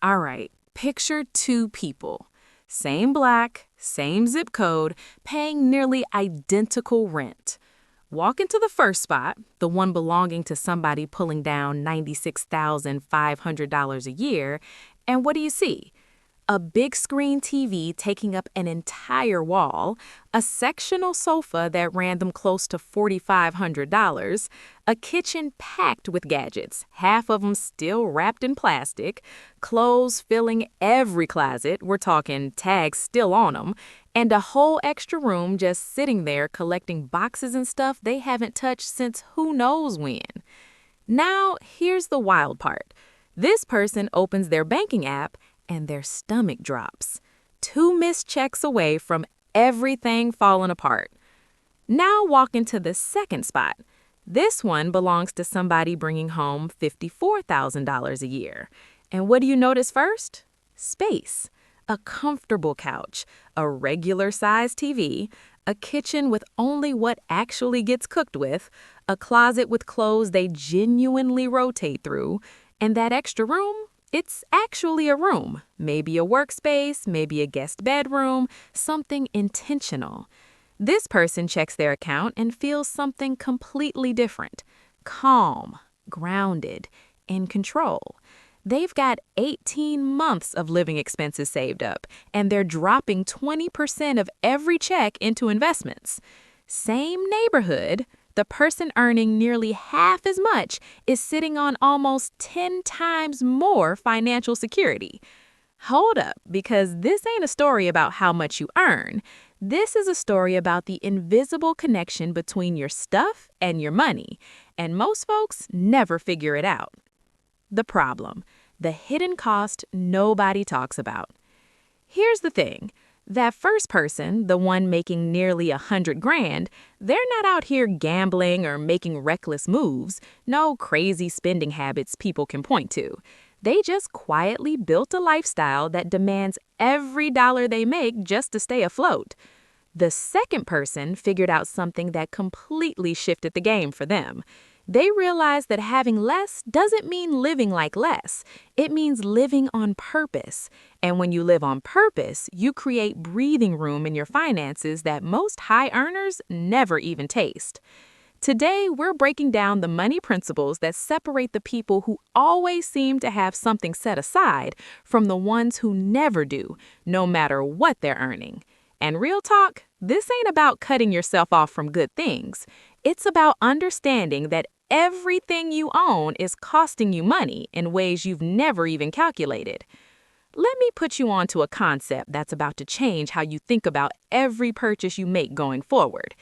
All right, picture two people. Same black, same zip code, paying nearly identical rent. Walk into the first spot, the one belonging to somebody pulling down $96,500 a year, and what do you see? A big screen TV taking up an entire wall, a sectional sofa that ran them close to $4,500, a kitchen packed with gadgets, half of them still wrapped in plastic, clothes filling every closet, we're talking tags still on them, and a whole extra room just sitting there collecting boxes and stuff they haven't touched since who knows when. Now, here's the wild part. This person opens their banking app and their stomach drops. Two missed checks away from everything falling apart. Now walk into the second spot. This one belongs to somebody bringing home $54,000 a year. And what do you notice first? Space. A comfortable couch, a regular-sized TV, a kitchen with only what actually gets cooked with, a closet with clothes they genuinely rotate through, and that extra room? It's actually a room, maybe a workspace, maybe a guest bedroom, something intentional. This person checks their account and feels something completely different. Calm, grounded, in control. They've got 18 months of living expenses saved up, and they're dropping 20% of every check into investments. Same neighborhood. The person earning nearly half as much is sitting on almost 10 times more financial security. Hold up, because this ain't a story about how much you earn. This is a story about the invisible connection between your stuff and your money, and most folks never figure it out. The problem, the hidden cost nobody talks about. Here's the thing. That first person, the one making nearly $100,000, they're not out here gambling or making reckless moves, no crazy spending habits people can point to. They just quietly built a lifestyle that demands every dollar they make just to stay afloat. The second person figured out something that completely shifted the game for them. They realized that having less doesn't mean living like less. It means living on purpose. And when you live on purpose, you create breathing room in your finances that most high earners never even taste. Today, we're breaking down the money principles that separate the people who always seem to have something set aside from the ones who never do, no matter what they're earning. And real talk, this ain't about cutting yourself off from good things. It's about understanding that everything you own is costing you money in ways you've never even calculated. Let me put you onto a concept that's about to change how you think about every purchase you make going forward.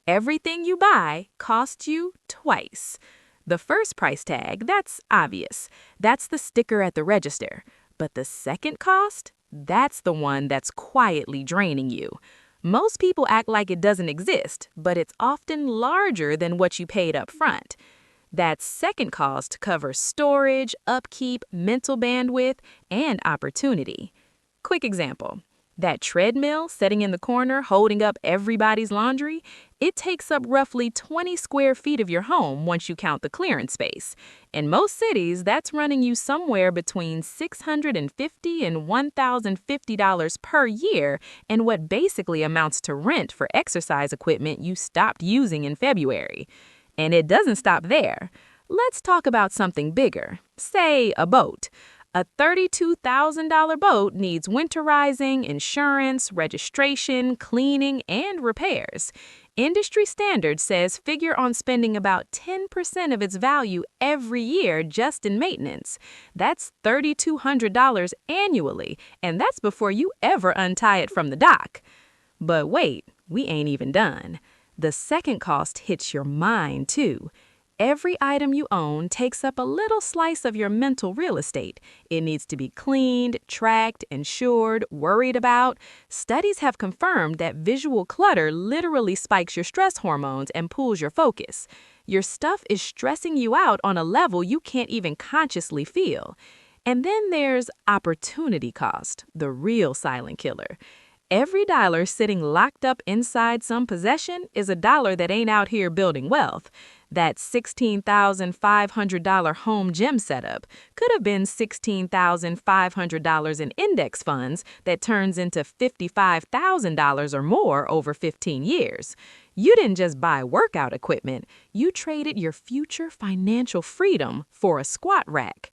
Everything you buy costs you twice. The first price tag, that's obvious. That's the sticker at the register. But the second cost, that's the one that's quietly draining you. Most people act like it doesn't exist, but it's often larger than what you paid up front. That second cost covers storage, upkeep, mental bandwidth, and opportunity. Quick example. That treadmill sitting in the corner holding up everybody's laundry, it takes up roughly 20 square feet of your home once you count the clearance space. In most cities, that's running you somewhere between $650 and $1,050 per year in what basically amounts to rent for exercise equipment you stopped using in February. And it doesn't stop there. Let's talk about something bigger, say a boat. A $32,000 boat needs winterizing, insurance, registration, cleaning, and repairs. Industry standard says figure on spending about 10% of its value every year just in maintenance. That's $3,200 annually, and that's before you ever untie it from the dock. But wait, we ain't even done. The second cost hits your mind, too. Every item you own takes up a little slice of your mental real estate. It needs to be cleaned, tracked, insured, worried about. Studies have confirmed that visual clutter literally spikes your stress hormones and pulls your focus. Your stuff is stressing you out on a level you can't even consciously feel. And then there's opportunity cost, the real silent killer. Every dollar sitting locked up inside some possession is a dollar that ain't out here building wealth. That $16,500 home gym setup could have been $16,500 in index funds that turns into $55,000 or more over 15 years. You didn't just buy workout equipment, you traded your future financial freedom for a squat rack.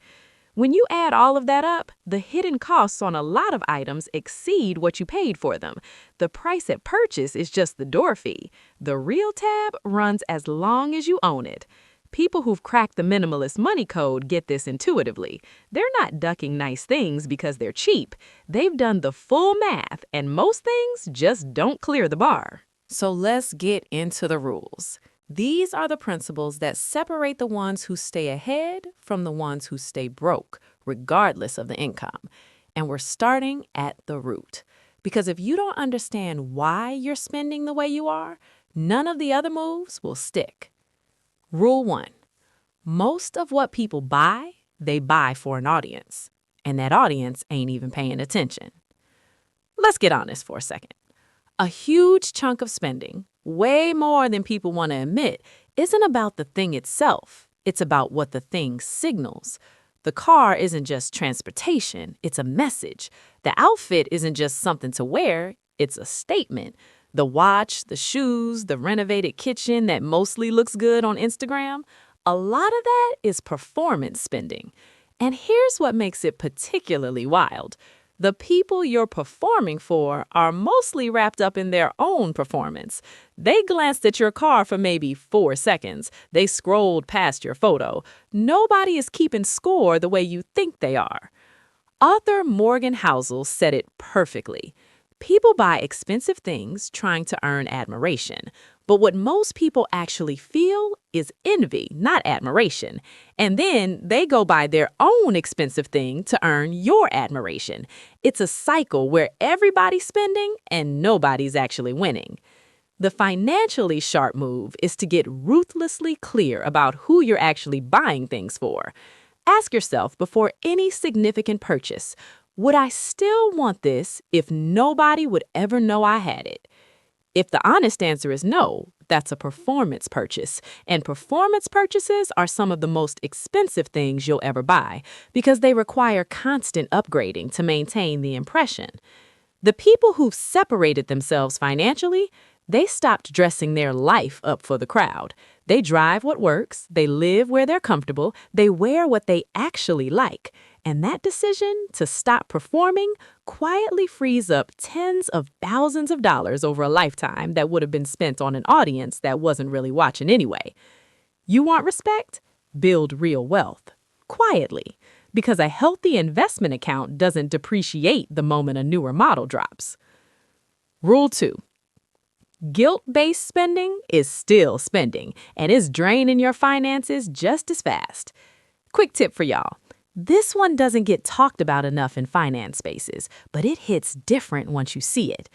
When you add all of that up, the hidden costs on a lot of items exceed what you paid for them. The price at purchase is just the door fee. The real tab runs as long as you own it. People who've cracked the minimalist money code get this intuitively. They're not ducking nice things because they're cheap. They've done the full math, and most things just don't clear the bar. So let's get into the rules. These are the principles that separate the ones who stay ahead from the ones who stay broke, regardless of the income. And we're starting at the root. Because if you don't understand why you're spending the way you are, none of the other moves will stick. Rule 1. Most of what people buy, they buy for an audience. And that audience ain't even paying attention. Let's get honest for a second. A huge chunk of spending, way more than people want to admit, isn't about the thing itself. It's about what the thing signals. The car isn't just transportation, it's a message. The outfit isn't just something to wear, it's a statement. The watch, the shoes, the renovated kitchen that mostly looks good on Instagram, a lot of that is performance spending. And here's what makes it particularly wild. The people you're performing for are mostly wrapped up in their own performance. They glanced at your car for maybe 4 seconds. They scrolled past your photo. Nobody is keeping score the way you think they are. Author Morgan Housel said it perfectly. People buy expensive things trying to earn admiration. But what most people actually feel is envy, not admiration. And then they go buy their own expensive thing to earn your admiration. It's a cycle where everybody's spending and nobody's actually winning. The financially sharp move is to get ruthlessly clear about who you're actually buying things for. Ask yourself before any significant purchase, would I still want this if nobody would ever know I had it? If the honest answer is no, that's a performance purchase. And performance purchases are some of the most expensive things you'll ever buy because they require constant upgrading to maintain the impression. The people who've separated themselves financially, they stopped dressing their life up for the crowd. They drive what works, they live where they're comfortable, they wear what they actually like. And that decision to stop performing quietly frees up tens of thousands of dollars over a lifetime that would have been spent on an audience that wasn't really watching anyway. You want respect? Build real wealth. Quietly. Because a healthy investment account doesn't depreciate the moment a newer model drops. Rule 2. Guilt-based spending is still spending and is draining your finances just as fast. Quick tip for y'all. This one doesn't get talked about enough in finance spaces, but it hits different once you see it.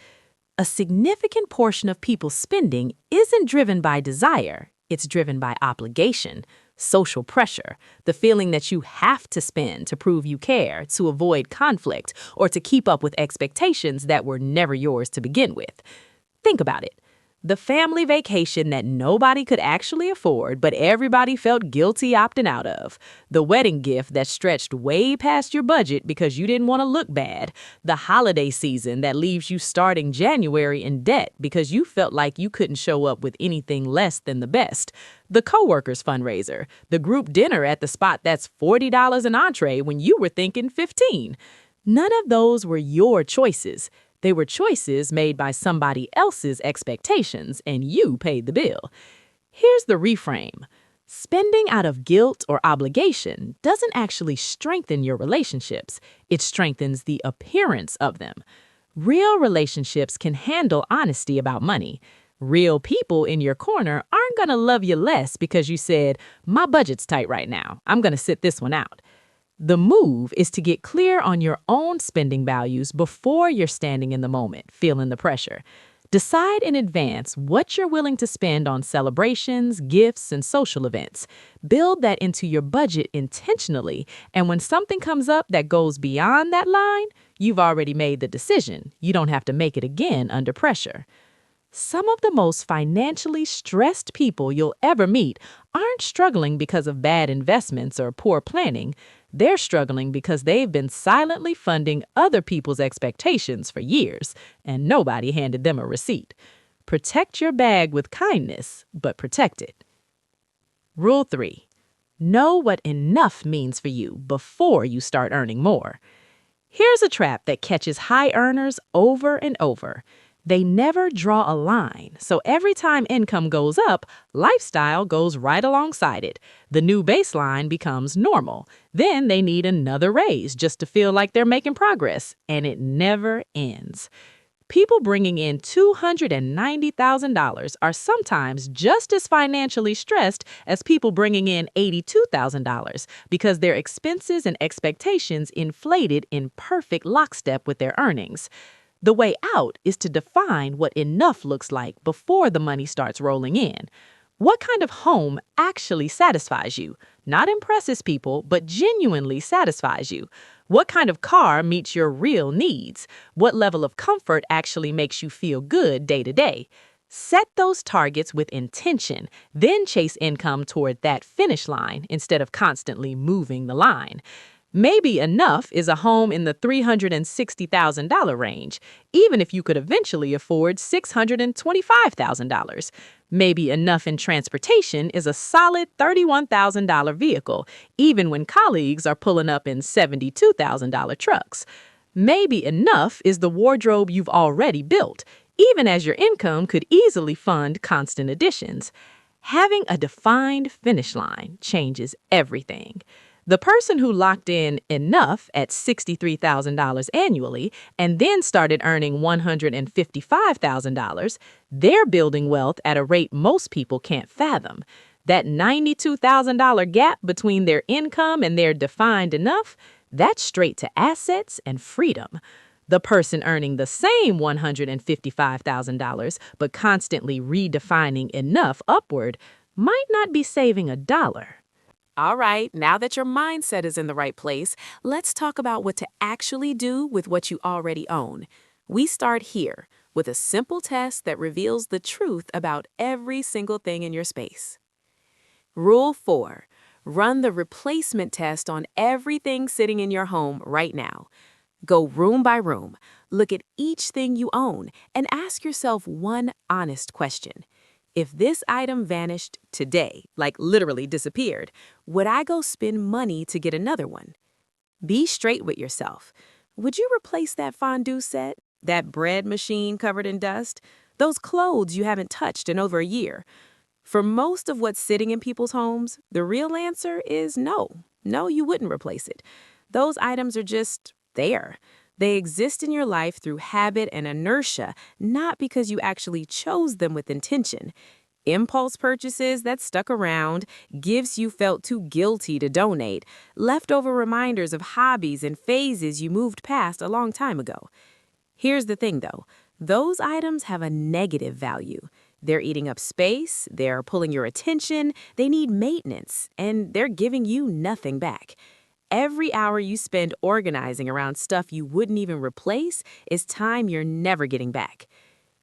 A significant portion of people's spending isn't driven by desire, it's driven by obligation, social pressure, the feeling that you have to spend to prove you care, to avoid conflict, or to keep up with expectations that were never yours to begin with. Think about it. The family vacation that nobody could actually afford, but everybody felt guilty opting out of. The wedding gift that stretched way past your budget because you didn't want to look bad. The holiday season that leaves you starting January in debt because you felt like you couldn't show up with anything less than the best. The coworkers fundraiser. The group dinner at the spot that's $40 an entree when you were thinking $15. None of those were your choices. They were choices made by somebody else's expectations, and you paid the bill. Here's the reframe. Spending out of guilt or obligation doesn't actually strengthen your relationships. It strengthens the appearance of them. Real relationships can handle honesty about money. Real people in your corner aren't going to love you less because you said, "My budget's tight right now. I'm going to sit this one out." The move is to get clear on your own spending values before you're standing in the moment, feeling the pressure. Decide in advance what you're willing to spend on celebrations, gifts, and social events. Build that into your budget intentionally, and when something comes up that goes beyond that line, you've already made the decision. You don't have to make it again under pressure. Some of the most financially stressed people you'll ever meet aren't struggling because of bad investments or poor planning. They're struggling because they've been silently funding other people's expectations for years, and nobody handed them a receipt. Protect your bag with kindness, but protect it. Rule 3. Know what enough means for you before you start earning more. Here's a trap that catches high earners over and over. They never draw a line, so every time income goes up, lifestyle goes right alongside it. The new baseline becomes normal. Then they need another raise just to feel like they're making progress, and it never ends. People bringing in $290,000 are sometimes just as financially stressed as people bringing in $82,000 because their expenses and expectations inflated in perfect lockstep with their earnings. The way out is to define what enough looks like before the money starts rolling in. What kind of home actually satisfies you? Not impresses people, but genuinely satisfies you. What kind of car meets your real needs? What level of comfort actually makes you feel good day to day? Set those targets with intention, then chase income toward that finish line instead of constantly moving the line. Maybe enough is a home in the $360,000 range, even if you could eventually afford $625,000. Maybe enough in transportation is a solid $31,000 vehicle, even when colleagues are pulling up in $72,000 trucks. Maybe enough is the wardrobe you've already built, even as your income could easily fund constant additions. Having a defined finish line changes everything. The person who locked in enough at $63,000 annually and then started earning $155,000, they're building wealth at a rate most people can't fathom. That $92,000 gap between their income and their defined enough, that's straight to assets and freedom. The person earning the same $155,000 but constantly redefining enough upward might not be saving a dollar. All right, now that your mindset is in the right place, let's talk about what to actually do with what you already own. We start here with a simple test that reveals the truth about every single thing in your space. Rule 4. Run the replacement test on everything sitting in your home right now. Go room by room, look at each thing you own, and ask yourself one honest question. If this item vanished today, like literally disappeared, would I go spend money to get another one? Be straight with yourself. Would you replace that fondue set, that bread machine covered in dust, those clothes you haven't touched in over a year? For most of what's sitting in people's homes, the real answer is no. No, you wouldn't replace it. Those items are just there. They exist in your life through habit and inertia, not because you actually chose them with intention. Impulse purchases that stuck around, gifts you felt too guilty to donate, leftover reminders of hobbies and phases you moved past a long time ago. Here's the thing, though. Those items have a negative value. They're eating up space, they're pulling your attention, they need maintenance, and they're giving you nothing back. Every hour you spend organizing around stuff you wouldn't even replace is time you're never getting back.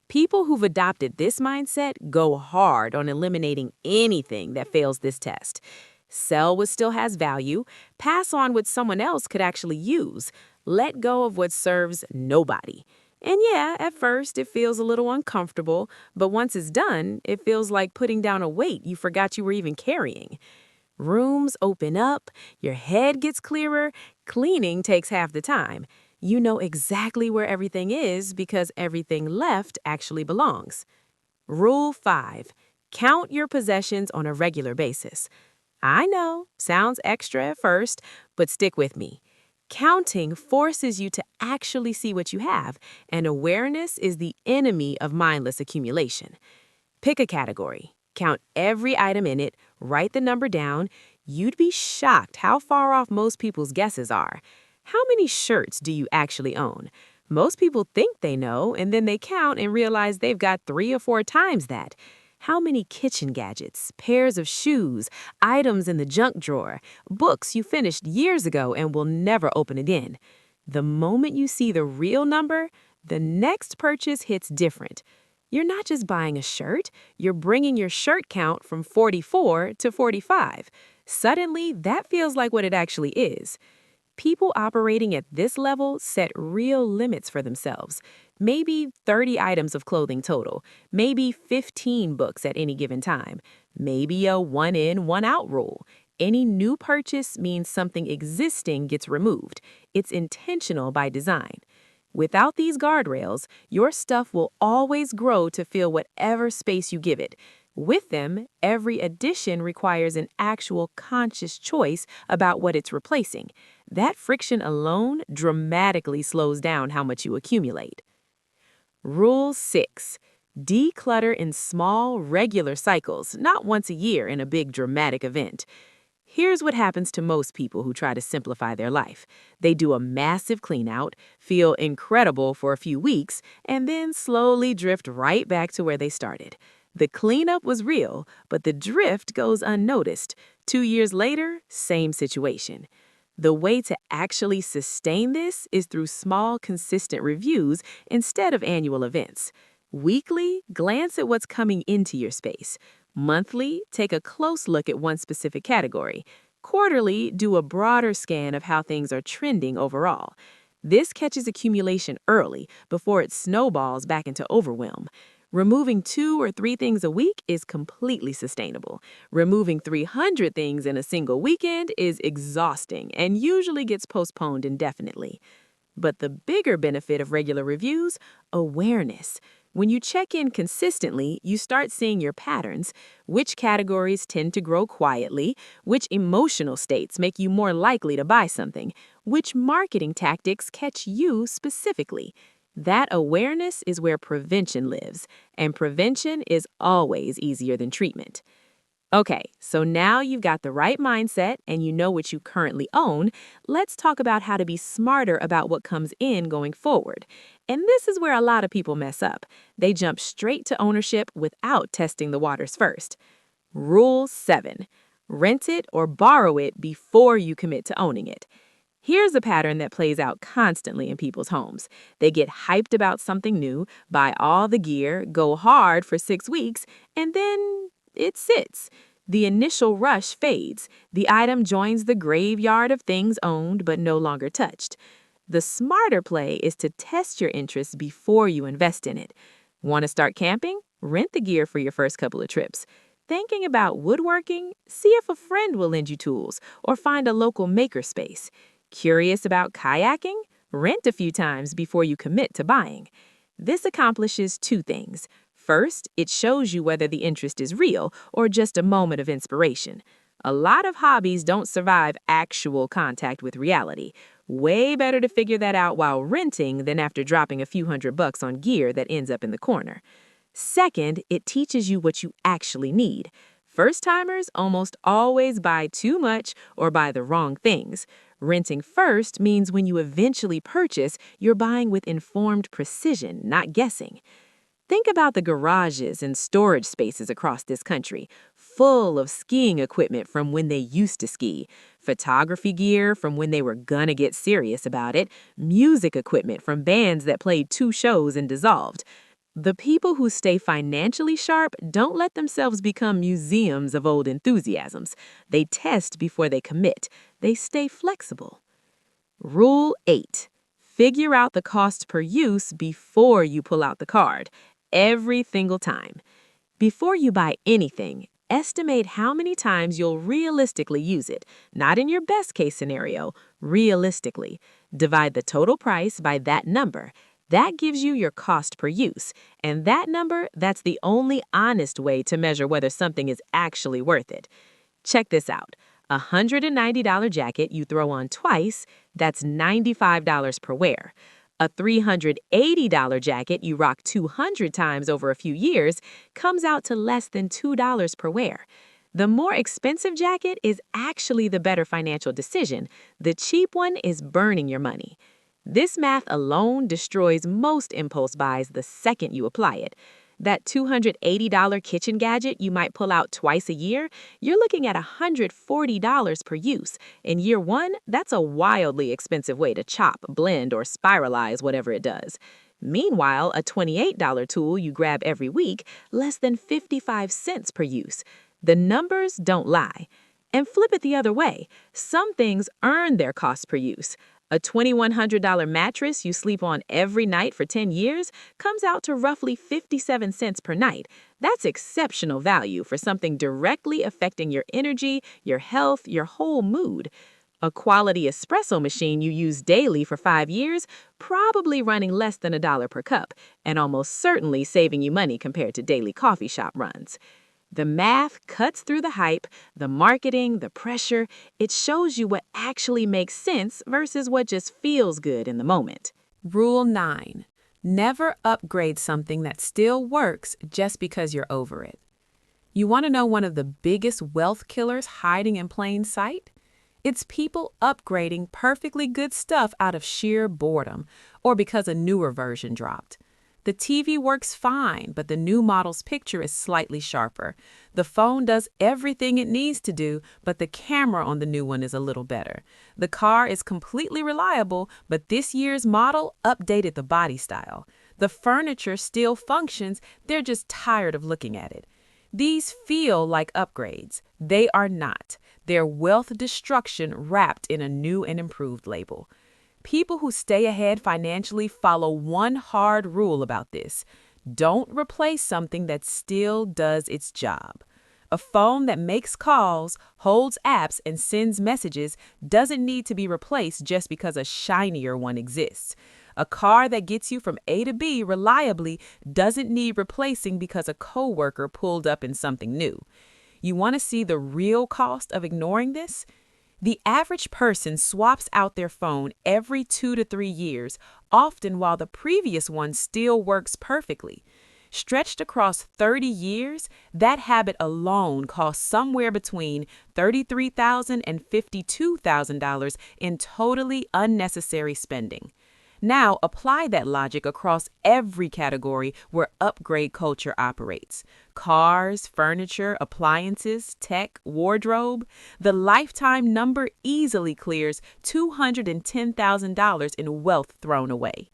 People who've adopted this mindset go hard on eliminating anything that fails this test. Sell what still has value, pass on what someone else could actually use, let go of what serves nobody. And yeah, at first it feels a little uncomfortable, but once it's done, it feels like putting down a weight you forgot you were even carrying. Rooms open up, your head gets clearer, cleaning takes half the time. You know exactly where everything is because everything left actually belongs. Rule 5. Count your possessions on a regular basis. I know, sounds extra at first, but stick with me. Counting forces you to actually see what you have, and awareness is the enemy of mindless accumulation. Pick a category. Count every item in it, write the number down. You'd be shocked how far off most people's guesses are. How many shirts do you actually own? Most people think they know, and then they count and realize they've got 3 or 4 times that. How many kitchen gadgets, pairs of shoes, items in the junk drawer, books you finished years ago and will never open again? The moment you see the real number, the next purchase hits different. You're not just buying a shirt, you're bringing your shirt count from 44 to 45. Suddenly, that feels like what it actually is. People operating at this level set real limits for themselves. Maybe 30 items of clothing total, maybe 15 books at any given time, maybe a one in, one out rule. Any new purchase means something existing gets removed. It's intentional by design. Without these guardrails, your stuff will always grow to fill whatever space you give it. With them, every addition requires an actual conscious choice about what it's replacing. That friction alone dramatically slows down how much you accumulate. Rule 6. Declutter in small, regular cycles, not once a year in a big dramatic event. Here's what happens to most people who try to simplify their life. They do a massive clean out, feel incredible for a few weeks, and then slowly drift right back to where they started. The cleanup was real, but the drift goes unnoticed. 2 years later, same situation. The way to actually sustain this is through small, consistent reviews instead of annual events. Weekly, glance at what's coming into your space. Monthly, take a close look at one specific category. Quarterly, do a broader scan of how things are trending overall. This catches accumulation early before it snowballs back into overwhelm. Removing 2 or 3 things a week is completely sustainable. Removing 300 things in a single weekend is exhausting and usually gets postponed indefinitely. But the bigger benefit of regular reviews, awareness. When you check in consistently, you start seeing your patterns, which categories tend to grow quietly, which emotional states make you more likely to buy something, which marketing tactics catch you specifically. That awareness is where prevention lives, and prevention is always easier than treatment. Okay, so now you've got the right mindset and you know what you currently own. Let's talk about how to be smarter about what comes in going forward. And this is where a lot of people mess up. They jump straight to ownership without testing the waters first. Rule 7. Rent it or borrow it before you commit to owning it. Here's a pattern that plays out constantly in people's homes. They get hyped about something new, buy all the gear, go hard for 6 weeks, and then it sits. The initial rush fades. The item joins the graveyard of things owned but no longer touched. The smarter play is to test your interest before you invest in it. Want to start camping? Rent the gear for your first couple of trips. Thinking about woodworking? See if a friend will lend you tools or find a local makerspace. Curious about kayaking? Rent a few times before you commit to buying. This accomplishes 2 things. First, it shows you whether the interest is real or just a moment of inspiration. A lot of hobbies don't survive actual contact with reality. Way better to figure that out while renting than after dropping a few $100 on gear that ends up in the corner. Second, it teaches you what you actually need. First-timers almost always buy too much or buy the wrong things. Renting first means when you eventually purchase, you're buying with informed precision, not guessing. Think about the garages and storage spaces across this country, full of skiing equipment from when they used to ski, photography gear from when they were gonna get serious about it, music equipment from bands that played 2 shows and dissolved. The people who stay financially sharp don't let themselves become museums of old enthusiasms. They test before they commit. They stay flexible. Rule 8. Figure out the cost per use before you pull out the card. Every single time. Before you buy anything, estimate how many times you'll realistically use it. Not in your best case scenario, realistically. Divide the total price by that number. That gives you your cost per use. And that number, that's the only honest way to measure whether something is actually worth it. Check this out. A $190 jacket you throw on twice, that's $95 per wear. A $380 jacket you rock 200 times over a few years comes out to less than $2 per wear. The more expensive jacket is actually the better financial decision. The cheap one is burning your money. This math alone destroys most impulse buys the second you apply it. That $280 kitchen gadget you might pull out twice a year, you're looking at $140 per use. In year 1, that's a wildly expensive way to chop, blend, or spiralize whatever it does. Meanwhile, a $28 tool you grab every week, less than 55 cents per use. The numbers don't lie. And flip it the other way. Some things earn their cost per use. A $2,100 mattress you sleep on every night for 10 years comes out to roughly 57 cents per night. That's exceptional value for something directly affecting your energy, your health, your whole mood. A quality espresso machine you use daily for 5 years, probably running less than $1 per cup, and almost certainly saving you money compared to daily coffee shop runs. The math cuts through the hype, the marketing, the pressure. It shows you what actually makes sense versus what just feels good in the moment. Rule 9. Never upgrade something that still works just because you're over it. You want to know one of the biggest wealth killers hiding in plain sight? It's people upgrading perfectly good stuff out of sheer boredom or because a newer version dropped. The TV works fine, but the new model's picture is slightly sharper. The phone does everything it needs to do, but the camera on the new one is a little better. The car is completely reliable, but this year's model updated the body style. The furniture still functions, they're just tired of looking at it. These feel like upgrades. They are not. They're wealth destruction wrapped in a new and improved label. People who stay ahead financially follow one hard rule about this. Don't replace something that still does its job. A phone that makes calls, holds apps, and sends messages doesn't need to be replaced just because a shinier one exists. A car that gets you from A to B reliably doesn't need replacing because a coworker pulled up in something new. You want to see the real cost of ignoring this? The average person swaps out their phone every 2 to 3 years, often while the previous one still works perfectly. Stretched across 30 years, that habit alone costs somewhere between $33,000 and $52,000 in totally unnecessary spending. Now, apply that logic across every category where upgrade culture operates. Cars, furniture, appliances, tech, wardrobe. The lifetime number easily clears $210,000 in wealth thrown away.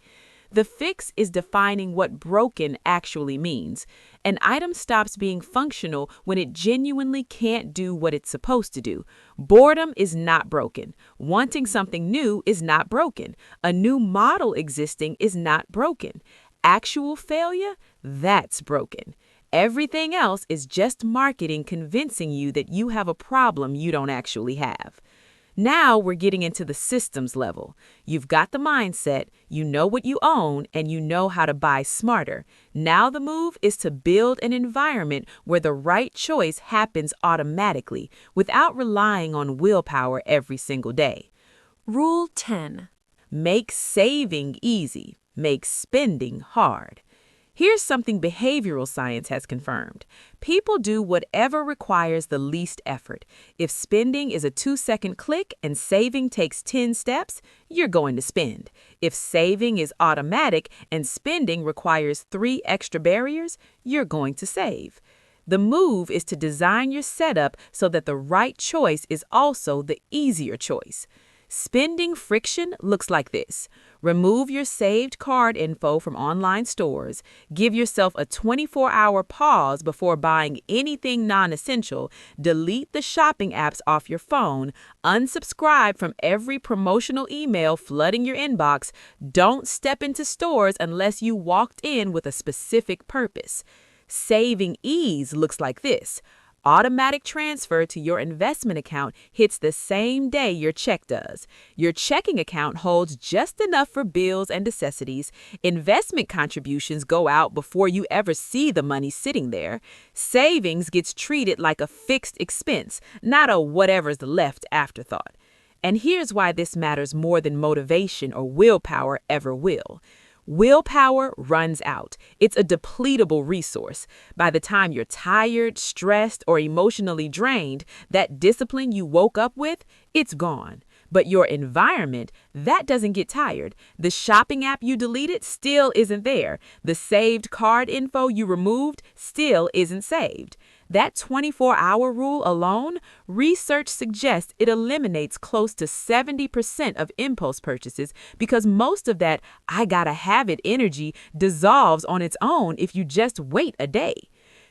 The fix is defining what broken actually means. An item stops being functional when it genuinely can't do what it's supposed to do. Boredom is not broken. Wanting something new is not broken. A new model existing is not broken. Actual failure? That's broken. Everything else is just marketing convincing you that you have a problem you don't actually have. Now we're getting into the systems level. You've got the mindset, you know what you own, and you know how to buy smarter. Now the move is to build an environment where the right choice happens automatically without relying on willpower every single day. Rule 10. Make saving easy. Make spending hard. Here's something behavioral science has confirmed. People do whatever requires the least effort. If spending is a 2-second click and saving takes 10 steps, you're going to spend. If saving is automatic and spending requires 3 extra barriers, you're going to save. The move is to design your setup so that the right choice is also the easier choice. Spending friction looks like this. Remove your saved card info from online stores. Give yourself a 24-hour pause before buying anything non-essential. Delete the shopping apps off your phone. Unsubscribe from every promotional email flooding your inbox. Don't step into stores unless you walked in with a specific purpose. Saving ease looks like this. Automatic transfer to your investment account hits the same day your check does. Your checking account holds just enough for bills and necessities. Investment contributions go out before you ever see the money sitting there. Savings gets treated like a fixed expense, not a whatever's left afterthought. And here's why this matters more than motivation or willpower ever will. Willpower runs out. It's a depletable resource. By the time you're tired, stressed, or emotionally drained, that discipline you woke up with, it's gone. But your environment, that doesn't get tired. The shopping app you deleted still isn't there. The saved card info you removed still isn't saved. That 24-hour rule alone, research suggests it eliminates close to 70% of impulse purchases because most of that I gotta have it energy dissolves on its own if you just wait a day.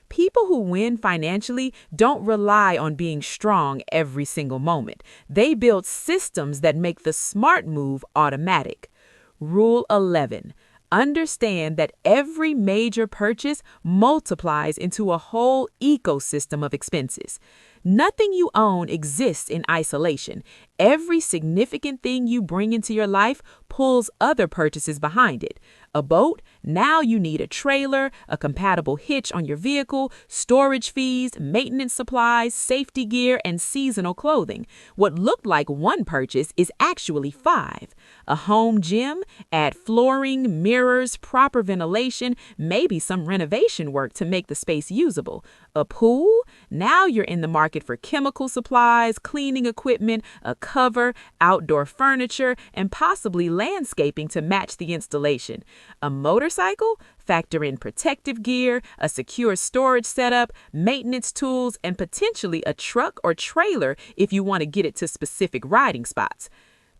People who win financially don't rely on being strong every single moment. They build systems that make the smart move automatic. Rule 11. Understand that every major purchase multiplies into a whole ecosystem of expenses. Nothing you own exists in isolation. Every significant thing you bring into your life pulls other purchases behind it. A boat, now you need a trailer, a compatible hitch on your vehicle, storage fees, maintenance supplies, safety gear, and seasonal clothing. What looked like one purchase is actually 5. A home gym, add flooring, mirrors, proper ventilation, maybe some renovation work to make the space usable. A pool, now you're in the market for chemical supplies, cleaning equipment, a cover, outdoor furniture, and possibly landscaping to match the installation. A motorcycle? Factor in protective gear, a secure storage setup, maintenance tools, and potentially a truck or trailer if you want to get it to specific riding spots.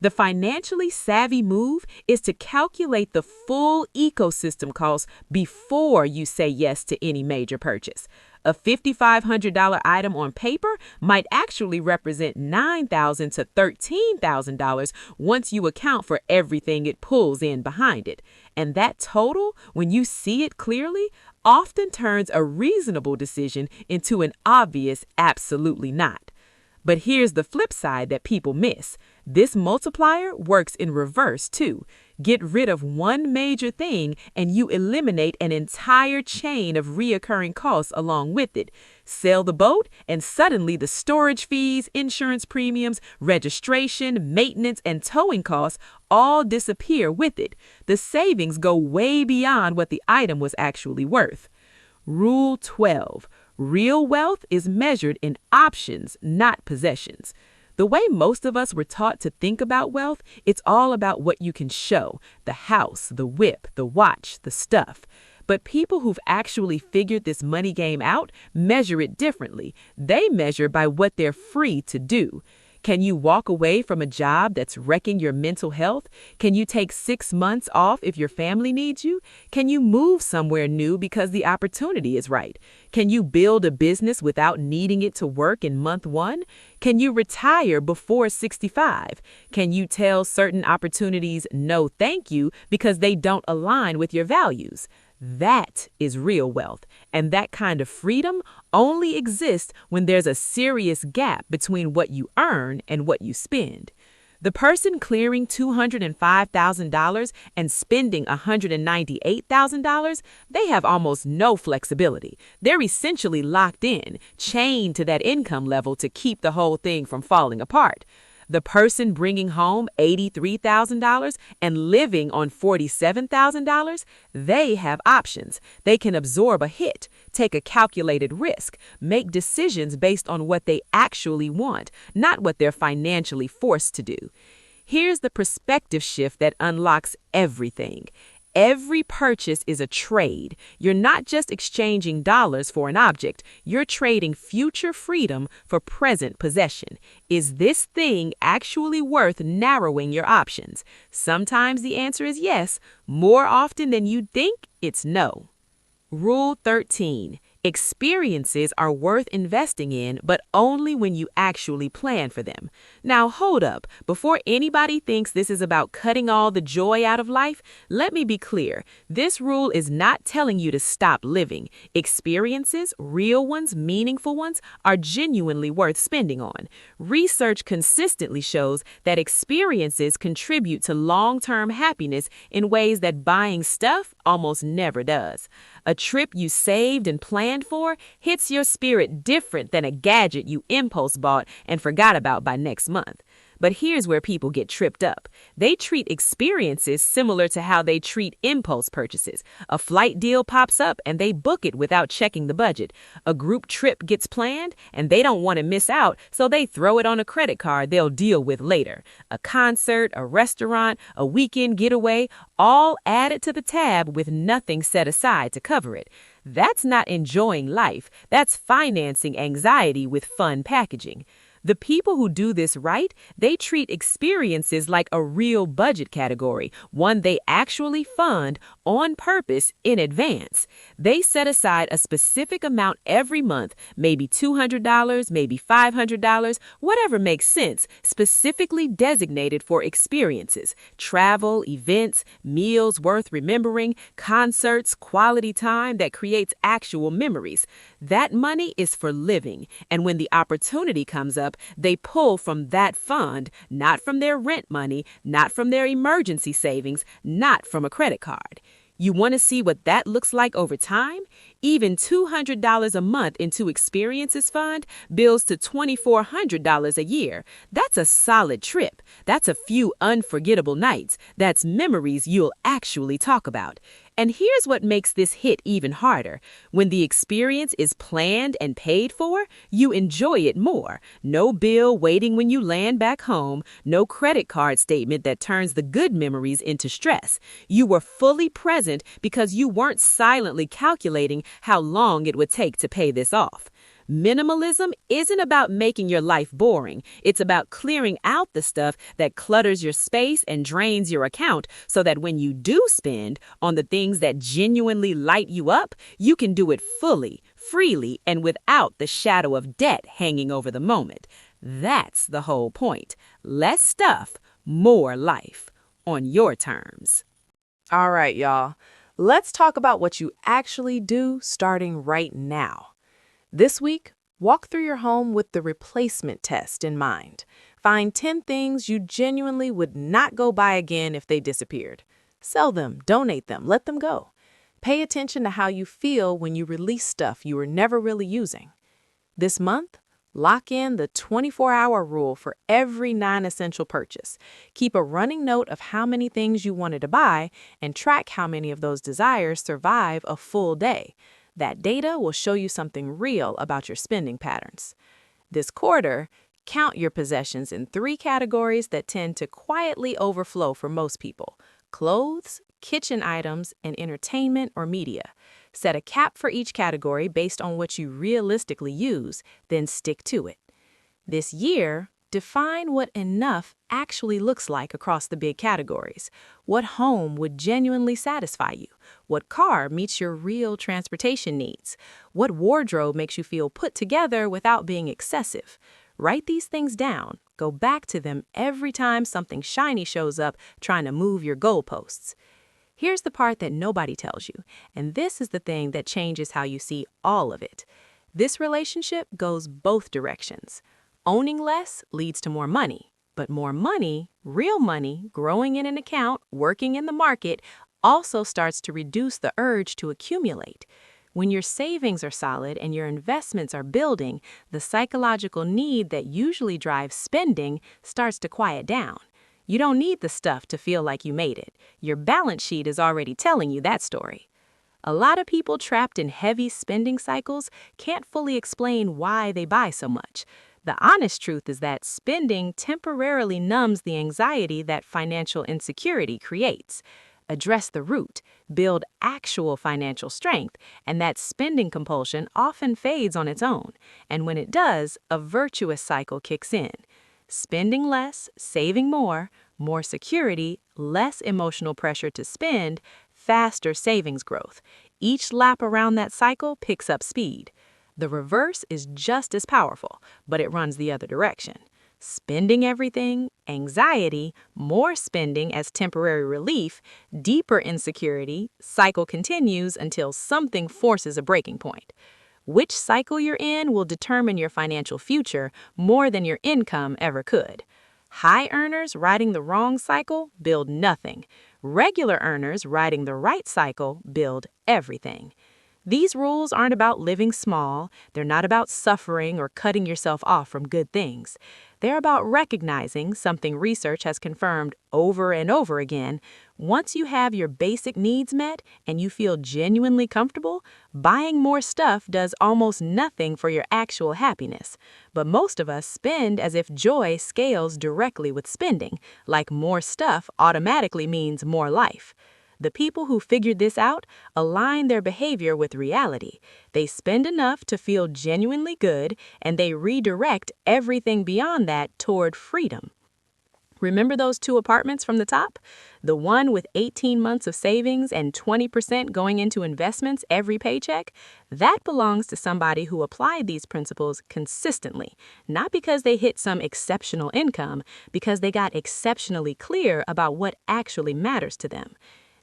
The financially savvy move is to calculate the full ecosystem cost before you say yes to any major purchase. A $5,500 item on paper might actually represent $9,000 to $13,000 once you account for everything it pulls in behind it. And that total, when you see it clearly, often turns a reasonable decision into an obvious absolutely not. But here's the flip side that people miss. This multiplier works in reverse too. Get rid of one major thing and you eliminate an entire chain of reoccurring costs along with it. Sell the boat and suddenly the storage fees, insurance premiums, registration, maintenance, and towing costs all disappear with it. The savings go way beyond what the item was actually worth. Rule 12. Real wealth is measured in options, not possessions. The way most of us were taught to think about wealth, it's all about what you can show, the house, the whip, the watch, the stuff. But people who've actually figured this money game out measure it differently. They measure by what they're free to do. Can you walk away from a job that's wrecking your mental health? Can you take 6 months off if your family needs you? Can you move somewhere new because the opportunity is right? Can you build a business without needing it to work in month 1? Can you retire before 65? Can you tell certain opportunities no thank you because they don't align with your values? That is real wealth, and that kind of freedom only exists when there's a serious gap between what you earn and what you spend. The person clearing $205,000 and spending $198,000, they have almost no flexibility. They're essentially locked in, chained to that income level to keep the whole thing from falling apart. The person bringing home $83,000 and living on $47,000, they have options. They can absorb a hit, take a calculated risk, make decisions based on what they actually want, not what they're financially forced to do. Here's the perspective shift that unlocks everything. Every purchase is a trade. You're not just exchanging dollars for an object. You're trading future freedom for present possession. Is this thing actually worth narrowing your options? Sometimes the answer is yes. More often than you'd think, it's no. Rule 13. Experiences are worth investing in, but only when you actually plan for them. Now, hold up. Before anybody thinks this is about cutting all the joy out of life, let me be clear. This rule is not telling you to stop living. Experiences, real ones, meaningful ones, are genuinely worth spending on. Research consistently shows that experiences contribute to long-term happiness in ways that buying stuff almost never does. A trip you saved and planned for hits your spirit different than a gadget you impulse bought and forgot about by next month. But here's where people get tripped up. They treat experiences similar to how they treat impulse purchases. A flight deal pops up and they book it without checking the budget. A group trip gets planned and they don't want to miss out, so they throw it on a credit card they'll deal with later. A concert, a restaurant, a weekend getaway, all added to the tab with nothing set aside to cover it. That's not enjoying life, that's financing anxiety with fun packaging. The people who do this right, they treat experiences like a real budget category, one they actually fund on purpose in advance. They set aside a specific amount every month, maybe $200, maybe $500, whatever makes sense, specifically designated for experiences, travel, events, meals worth remembering, concerts, quality time that creates actual memories. That money is for living, and when the opportunity comes up, they pull from that fund, not from their rent money, not from their emergency savings, not from a credit card. You want to see what that looks like over time? Even $200 a month into Experiences Fund builds to $2,400 a year. That's a solid trip. That's a few unforgettable nights. That's memories you'll actually talk about. And here's what makes this hit even harder. When the experience is planned and paid for, you enjoy it more. No bill waiting when you land back home, no credit card statement that turns the good memories into stress. You were fully present because you weren't silently calculating how long it would take to pay this off. Minimalism isn't about making your life boring. It's about clearing out the stuff that clutters your space and drains your account so that when you do spend on the things that genuinely light you up, you can do it fully, freely, and without the shadow of debt hanging over the moment. That's the whole point. Less stuff, more life. On your terms. All right, y'all. Let's talk about what you actually do starting right now. This week, walk through your home with the replacement test in mind. Find 10 things you genuinely would not go buy again if they disappeared. Sell them, donate them, let them go. Pay attention to how you feel when you release stuff you were never really using. This month, lock in the 24-hour rule for every non-essential purchase. Keep a running note of how many things you wanted to buy and track how many of those desires survive a full day. That data will show you something real about your spending patterns. This quarter, count your possessions in 3 categories that tend to quietly overflow for most people: clothes, kitchen items, and entertainment or media. Set a cap for each category based on what you realistically use, then stick to it. This year, define what enough actually looks like across the big categories. What home would genuinely satisfy you? What car meets your real transportation needs? What wardrobe makes you feel put together without being excessive? Write these things down. Go back to them every time something shiny shows up trying to move your goalposts. Here's the part that nobody tells you, and this is the thing that changes how you see all of it. This relationship goes both directions. Owning less leads to more money, but more money, real money, growing in an account, working in the market, also starts to reduce the urge to accumulate. When your savings are solid and your investments are building, the psychological need that usually drives spending starts to quiet down. You don't need the stuff to feel like you made it. Your balance sheet is already telling you that story. A lot of people trapped in heavy spending cycles can't fully explain why they buy so much. The honest truth is that spending temporarily numbs the anxiety that financial insecurity creates. Address the root, build actual financial strength, and that spending compulsion often fades on its own. And when it does, a virtuous cycle kicks in. Spending less, saving more, more security, less emotional pressure to spend, faster savings growth. Each lap around that cycle picks up speed. The reverse is just as powerful, but it runs the other direction. Spending everything, anxiety, more spending as temporary relief, deeper insecurity, cycle continues until something forces a breaking point. Which cycle you're in will determine your financial future more than your income ever could. High earners riding the wrong cycle build nothing. Regular earners riding the right cycle build everything. These rules aren't about living small. They're not about suffering or cutting yourself off from good things. They're about recognizing something research has confirmed over and over again. Once you have your basic needs met and you feel genuinely comfortable, buying more stuff does almost nothing for your actual happiness. But most of us spend as if joy scales directly with spending, like more stuff automatically means more life. The people who figured this out align their behavior with reality. They spend enough to feel genuinely good, and they redirect everything beyond that toward freedom. Remember those two apartments from the top? The one with 18 months of savings and 20% going into investments every paycheck? That belongs to somebody who applied these principles consistently, not because they hit some exceptional income, because they got exceptionally clear about what actually matters to them.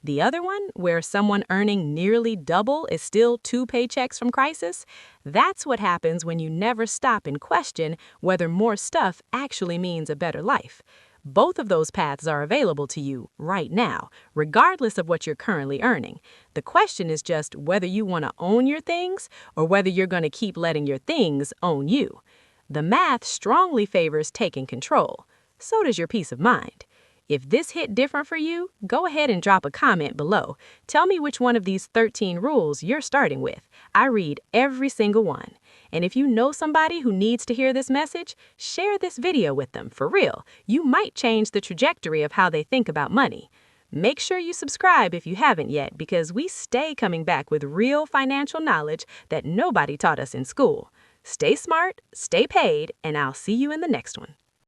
The other one, where someone earning nearly double is still 2 paychecks from crisis, that's what happens when you never stop and question whether more stuff actually means a better life. Both of those paths are available to you right now, regardless of what you're currently earning. The question is just whether you want to own your things or whether you're going to keep letting your things own you. The math strongly favors taking control. So does your peace of mind. If this hit different for you, go ahead and drop a comment below. Tell me which one of these 13 rules you're starting with. I read every single one. And if you know somebody who needs to hear this message, share this video with them. For real, you might change the trajectory of how they think about money. Make sure you subscribe if you haven't yet, because we stay coming back with real financial knowledge that nobody taught us in school. Stay smart, stay paid, and I'll see you in the next one.